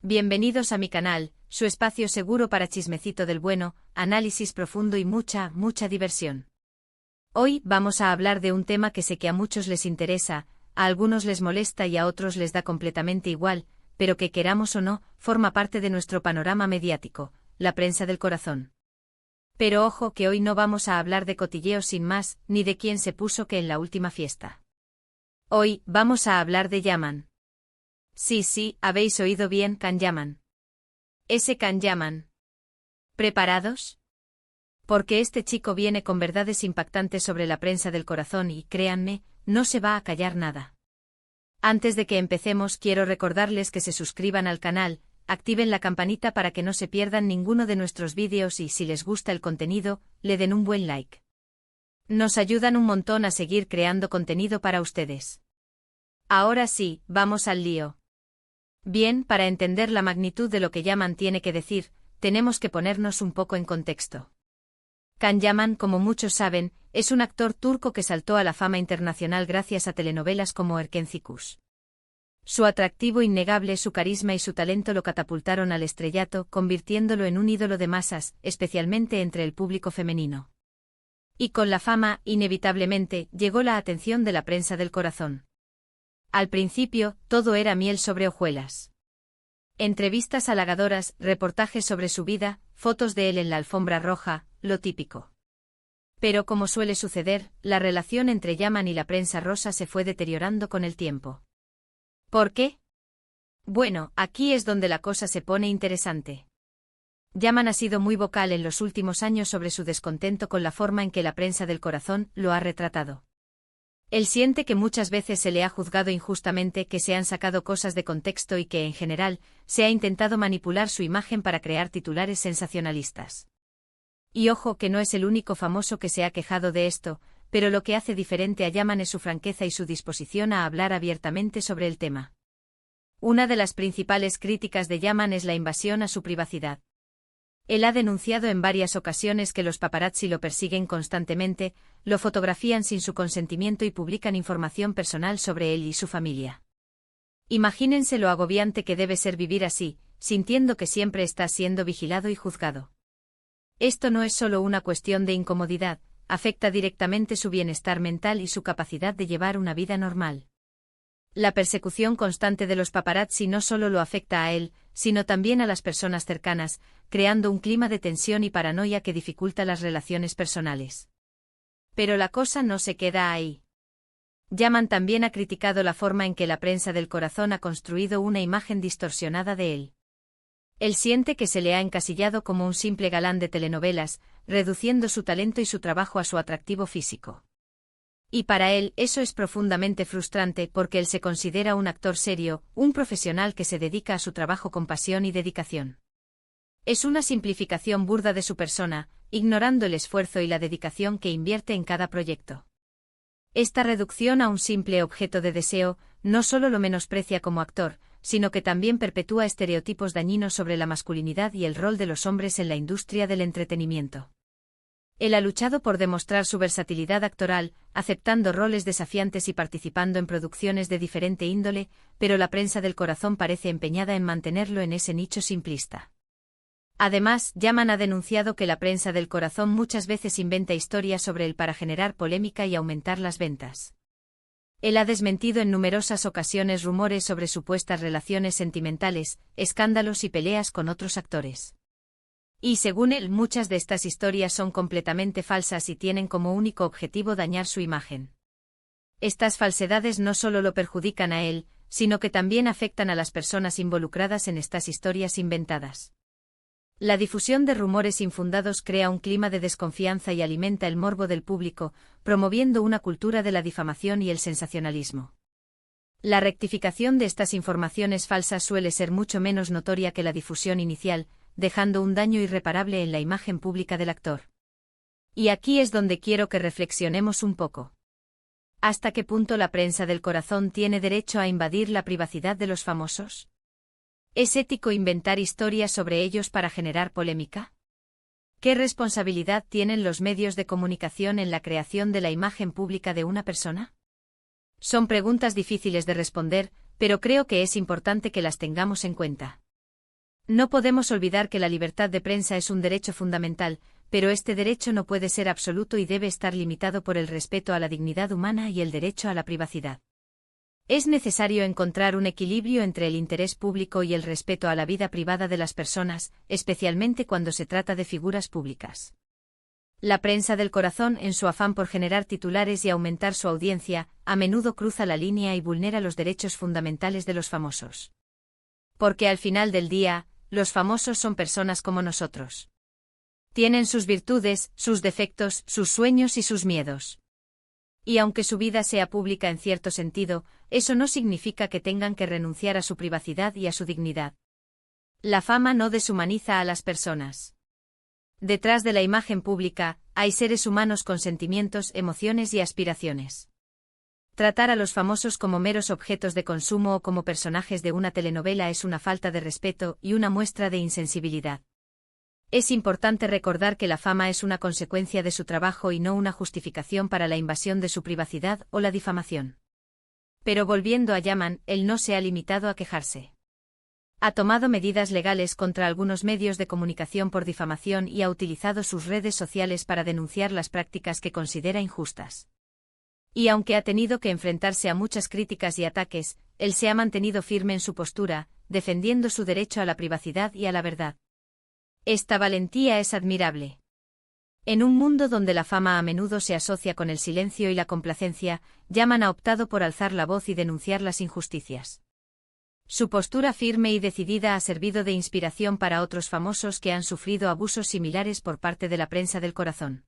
Bienvenidos a mi canal, su espacio seguro para chismecito del bueno, análisis profundo y mucha diversión. Hoy vamos a hablar de un tema que sé que a muchos les interesa, a algunos les molesta y a otros les da completamente igual, pero que queramos o no, forma parte de nuestro panorama mediático, la prensa del corazón. Pero ojo que hoy no vamos a hablar de cotilleos sin más, ni de quién se puso qué en la última fiesta. Hoy vamos a hablar de Yaman. Sí, habéis oído bien, Can Yaman. Ese Can Yaman. ¿Preparados? Porque este chico viene con verdades impactantes sobre la prensa del corazón y, créanme, no se va a callar nada. Antes de que empecemos, quiero recordarles que se suscriban al canal, activen la campanita para que no se pierdan ninguno de nuestros vídeos y, si les gusta el contenido, le den un buen like. Nos ayudan un montón a seguir creando contenido para ustedes. Ahora sí, vamos al lío. Bien, para entender la magnitud de lo que Yaman tiene que decir, tenemos que ponernos un poco en contexto. Can Yaman, como muchos saben, es un actor turco que saltó a la fama internacional gracias a telenovelas como Erkenci. Su atractivo innegable, su carisma y su talento lo catapultaron al estrellato, convirtiéndolo en un ídolo de masas, especialmente entre el público femenino. Y con la fama, inevitablemente, llegó la atención de la prensa del corazón. Al principio, todo era miel sobre hojuelas. Entrevistas halagadoras, reportajes sobre su vida, fotos de él en la alfombra roja, lo típico. Pero como suele suceder, la relación entre Yaman y la prensa rosa se fue deteriorando con el tiempo. ¿Por qué? Bueno, aquí es donde la cosa se pone interesante. Yaman ha sido muy vocal en los últimos años sobre su descontento con la forma en que la prensa del corazón lo ha retratado. Él siente que muchas veces se le ha juzgado injustamente, que se han sacado cosas de contexto y que, en general, se ha intentado manipular su imagen para crear titulares sensacionalistas. Y ojo que no es el único famoso que se ha quejado de esto, pero lo que hace diferente a Yaman es su franqueza y su disposición a hablar abiertamente sobre el tema. Una de las principales críticas de Yaman es la invasión a su privacidad. Él ha denunciado en varias ocasiones que los paparazzi lo persiguen constantemente, lo fotografían sin su consentimiento y publican información personal sobre él y su familia. Imagínense lo agobiante que debe ser vivir así, sintiendo que siempre está siendo vigilado y juzgado. Esto no es solo una cuestión de incomodidad, afecta directamente su bienestar mental y su capacidad de llevar una vida normal. La persecución constante de los paparazzi no solo lo afecta a él, sino también a las personas cercanas, creando un clima de tensión y paranoia que dificulta las relaciones personales. Pero la cosa no se queda ahí. Yaman también ha criticado la forma en que la prensa del corazón ha construido una imagen distorsionada de él. Él siente que se le ha encasillado como un simple galán de telenovelas, reduciendo su talento y su trabajo a su atractivo físico. Y para él eso es profundamente frustrante porque él se considera un actor serio, un profesional que se dedica a su trabajo con pasión y dedicación. Es una simplificación burda de su persona, ignorando el esfuerzo y la dedicación que invierte en cada proyecto. Esta reducción a un simple objeto de deseo no solo lo menosprecia como actor, sino que también perpetúa estereotipos dañinos sobre la masculinidad y el rol de los hombres en la industria del entretenimiento. Él ha luchado por demostrar su versatilidad actoral, aceptando roles desafiantes y participando en producciones de diferente índole, pero la prensa del corazón parece empeñada en mantenerlo en ese nicho simplista. Además, Yaman ha denunciado que la prensa del corazón muchas veces inventa historias sobre él para generar polémica y aumentar las ventas. Él ha desmentido en numerosas ocasiones rumores sobre supuestas relaciones sentimentales, escándalos y peleas con otros actores. Y según él, muchas de estas historias son completamente falsas y tienen como único objetivo dañar su imagen. Estas falsedades no solo lo perjudican a él, sino que también afectan a las personas involucradas en estas historias inventadas. La difusión de rumores infundados crea un clima de desconfianza y alimenta el morbo del público, promoviendo una cultura de la difamación y el sensacionalismo. La rectificación de estas informaciones falsas suele ser mucho menos notoria que la difusión inicial, dejando un daño irreparable en la imagen pública del actor. Y aquí es donde quiero que reflexionemos un poco. ¿Hasta qué punto la prensa del corazón tiene derecho a invadir la privacidad de los famosos? ¿Es ético inventar historias sobre ellos para generar polémica? ¿Qué responsabilidad tienen los medios de comunicación en la creación de la imagen pública de una persona? Son preguntas difíciles de responder, pero creo que es importante que las tengamos en cuenta. No podemos olvidar que la libertad de prensa es un derecho fundamental, pero este derecho no puede ser absoluto y debe estar limitado por el respeto a la dignidad humana y el derecho a la privacidad. Es necesario encontrar un equilibrio entre el interés público y el respeto a la vida privada de las personas, especialmente cuando se trata de figuras públicas. La prensa del corazón, en su afán por generar titulares y aumentar su audiencia, a menudo cruza la línea y vulnera los derechos fundamentales de los famosos. Porque al final del día, los famosos son personas como nosotros. Tienen sus virtudes, sus defectos, sus sueños y sus miedos. Y aunque su vida sea pública en cierto sentido, eso no significa que tengan que renunciar a su privacidad y a su dignidad. La fama no deshumaniza a las personas. Detrás de la imagen pública, hay seres humanos con sentimientos, emociones y aspiraciones. Tratar a los famosos como meros objetos de consumo o como personajes de una telenovela es una falta de respeto y una muestra de insensibilidad. Es importante recordar que la fama es una consecuencia de su trabajo y no una justificación para la invasión de su privacidad o la difamación. Pero volviendo a Yaman, él no se ha limitado a quejarse. Ha tomado medidas legales contra algunos medios de comunicación por difamación y ha utilizado sus redes sociales para denunciar las prácticas que considera injustas. Y aunque ha tenido que enfrentarse a muchas críticas y ataques, él se ha mantenido firme en su postura, defendiendo su derecho a la privacidad y a la verdad. Esta valentía es admirable. En un mundo donde la fama a menudo se asocia con el silencio y la complacencia, Yaman ha optado por alzar la voz y denunciar las injusticias. Su postura firme y decidida ha servido de inspiración para otros famosos que han sufrido abusos similares por parte de la prensa del corazón.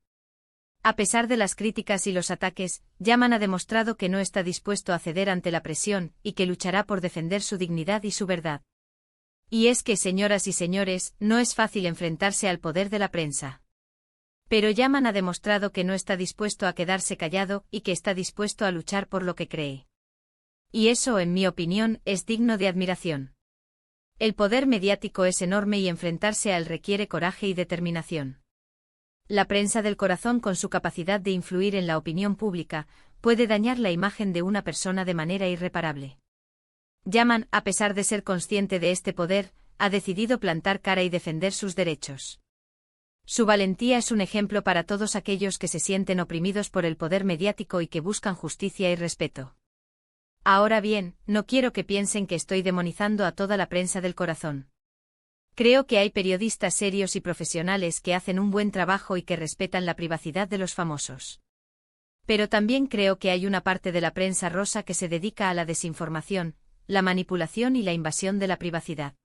A pesar de las críticas y los ataques, Yaman ha demostrado que no está dispuesto a ceder ante la presión y que luchará por defender su dignidad y su verdad. Y es que, señoras y señores, no es fácil enfrentarse al poder de la prensa. Pero Yaman ha demostrado que no está dispuesto a quedarse callado y que está dispuesto a luchar por lo que cree. Y eso, en mi opinión, es digno de admiración. El poder mediático es enorme y enfrentarse a él requiere coraje y determinación. La prensa del corazón, con su capacidad de influir en la opinión pública, puede dañar la imagen de una persona de manera irreparable. Yaman, a pesar de ser consciente de este poder, ha decidido plantar cara y defender sus derechos. Su valentía es un ejemplo para todos aquellos que se sienten oprimidos por el poder mediático y que buscan justicia y respeto. Ahora bien, no quiero que piensen que estoy demonizando a toda la prensa del corazón. Creo que hay periodistas serios y profesionales que hacen un buen trabajo y que respetan la privacidad de los famosos. Pero también creo que hay una parte de la prensa rosa que se dedica a la desinformación, la manipulación y la invasión de la privacidad.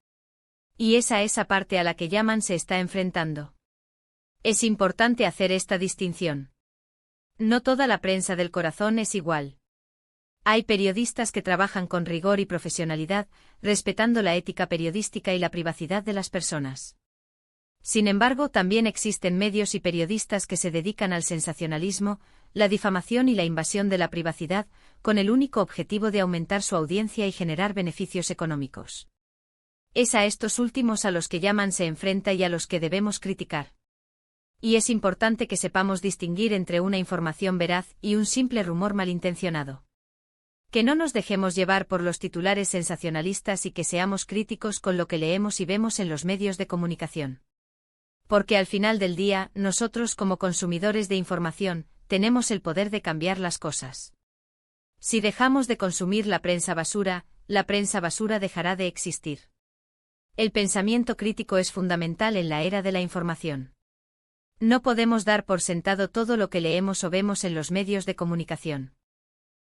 Y es a esa parte a la que Yaman se está enfrentando. Es importante hacer esta distinción. No toda la prensa del corazón es igual. Hay periodistas que trabajan con rigor y profesionalidad, respetando la ética periodística y la privacidad de las personas. Sin embargo, también existen medios y periodistas que se dedican al sensacionalismo, la difamación y la invasión de la privacidad, con el único objetivo de aumentar su audiencia y generar beneficios económicos. Es a estos últimos a los que Yaman se enfrenta y a los que debemos criticar. Y es importante que sepamos distinguir entre una información veraz y un simple rumor malintencionado. Que no nos dejemos llevar por los titulares sensacionalistas y que seamos críticos con lo que leemos y vemos en los medios de comunicación. Porque al final del día, nosotros como consumidores de información, tenemos el poder de cambiar las cosas. Si dejamos de consumir la prensa basura dejará de existir. El pensamiento crítico es fundamental en la era de la información. No podemos dar por sentado todo lo que leemos o vemos en los medios de comunicación.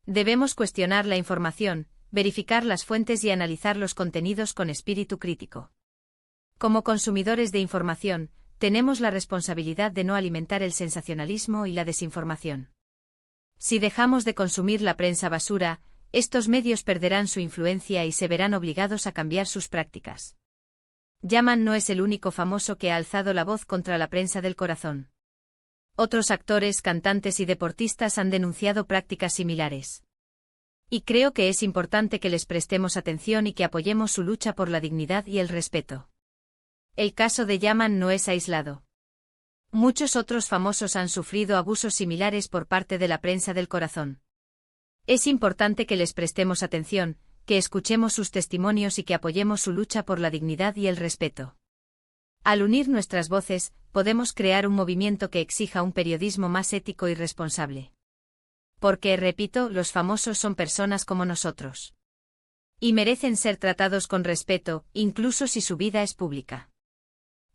Debemos cuestionar la información, verificar las fuentes y analizar los contenidos con espíritu crítico. Como consumidores de información, tenemos la responsabilidad de no alimentar el sensacionalismo y la desinformación. Si dejamos de consumir la prensa basura, estos medios perderán su influencia y se verán obligados a cambiar sus prácticas. Yaman no es el único famoso que ha alzado la voz contra la prensa del corazón. Otros actores, cantantes y deportistas han denunciado prácticas similares. Y creo que es importante que les prestemos atención y que apoyemos su lucha por la dignidad y el respeto. El caso de Yaman no es aislado. Muchos otros famosos han sufrido abusos similares por parte de la prensa del corazón. Es importante que les prestemos atención, que escuchemos sus testimonios y que apoyemos su lucha por la dignidad y el respeto. Al unir nuestras voces, podemos crear un movimiento que exija un periodismo más ético y responsable. Porque, repito, los famosos son personas como nosotros. Y merecen ser tratados con respeto, incluso si su vida es pública.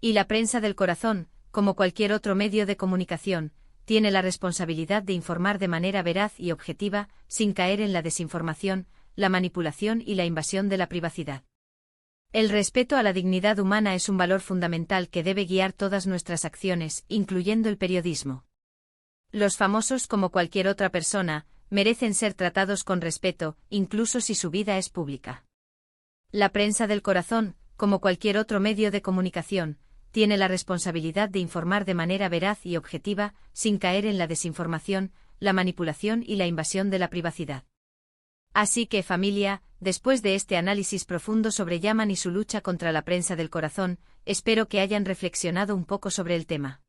Y la prensa del corazón, como cualquier otro medio de comunicación, tiene la responsabilidad de informar de manera veraz y objetiva, sin caer en la desinformación, la manipulación y la invasión de la privacidad. El respeto a la dignidad humana es un valor fundamental que debe guiar todas nuestras acciones, incluyendo el periodismo. Los famosos, como cualquier otra persona, merecen ser tratados con respeto, incluso si su vida es pública. La prensa del corazón, como cualquier otro medio de comunicación, tiene la responsabilidad de informar de manera veraz y objetiva, sin caer en la desinformación, la manipulación y la invasión de la privacidad. Así que, familia, después de este análisis profundo sobre Yaman y su lucha contra la prensa del corazón, espero que hayan reflexionado un poco sobre el tema.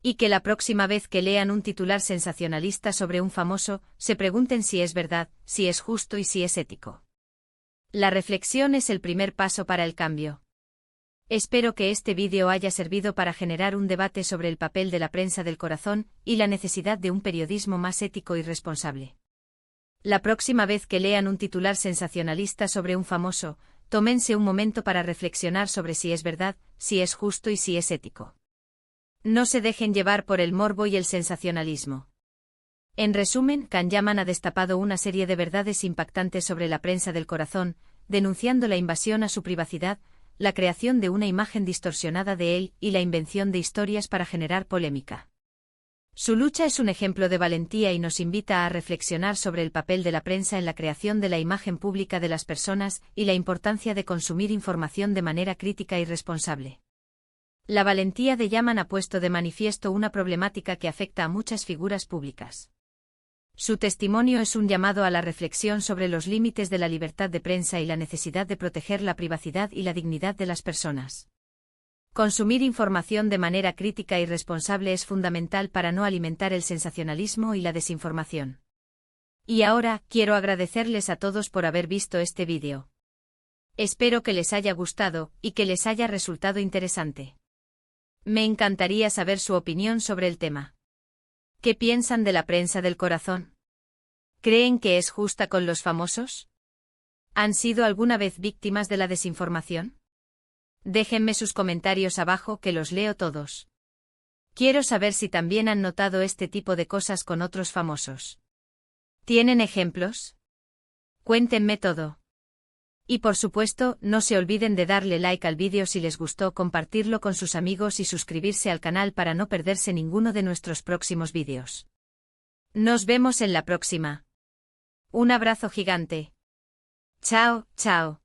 Y que la próxima vez que lean un titular sensacionalista sobre un famoso, se pregunten si es verdad, si es justo y si es ético. La reflexión es el primer paso para el cambio. Espero que este vídeo haya servido para generar un debate sobre el papel de la prensa del corazón y la necesidad de un periodismo más ético y responsable. La próxima vez que lean un titular sensacionalista sobre un famoso, tómense un momento para reflexionar sobre si es verdad, si es justo y si es ético. No se dejen llevar por el morbo y el sensacionalismo. En resumen, Can Yaman ha destapado una serie de verdades impactantes sobre la prensa del corazón, denunciando la invasión a su privacidad, la creación de una imagen distorsionada de él y la invención de historias para generar polémica. Su lucha es un ejemplo de valentía y nos invita a reflexionar sobre el papel de la prensa en la creación de la imagen pública de las personas y la importancia de consumir información de manera crítica y responsable. La valentía de Yaman ha puesto de manifiesto una problemática que afecta a muchas figuras públicas. Su testimonio es un llamado a la reflexión sobre los límites de la libertad de prensa y la necesidad de proteger la privacidad y la dignidad de las personas. Consumir información de manera crítica y responsable es fundamental para no alimentar el sensacionalismo y la desinformación. Y ahora, quiero agradecerles a todos por haber visto este vídeo. Espero que les haya gustado y que les haya resultado interesante. Me encantaría saber su opinión sobre el tema. ¿Qué piensan de la prensa del corazón? ¿Creen que es justa con los famosos? ¿Han sido alguna vez víctimas de la desinformación? Déjenme sus comentarios abajo que los leo todos. Quiero saber si también han notado este tipo de cosas con otros famosos. ¿Tienen ejemplos? Cuéntenme todo. Y por supuesto, no se olviden de darle like al vídeo si les gustó, compartirlo con sus amigos y suscribirse al canal para no perderse ninguno de nuestros próximos vídeos. Nos vemos en la próxima. Un abrazo gigante. Chao, chao.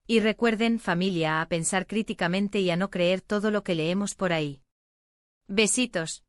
Y recuerden, familia, a pensar críticamente y a no creer todo lo que leemos por ahí. Besitos.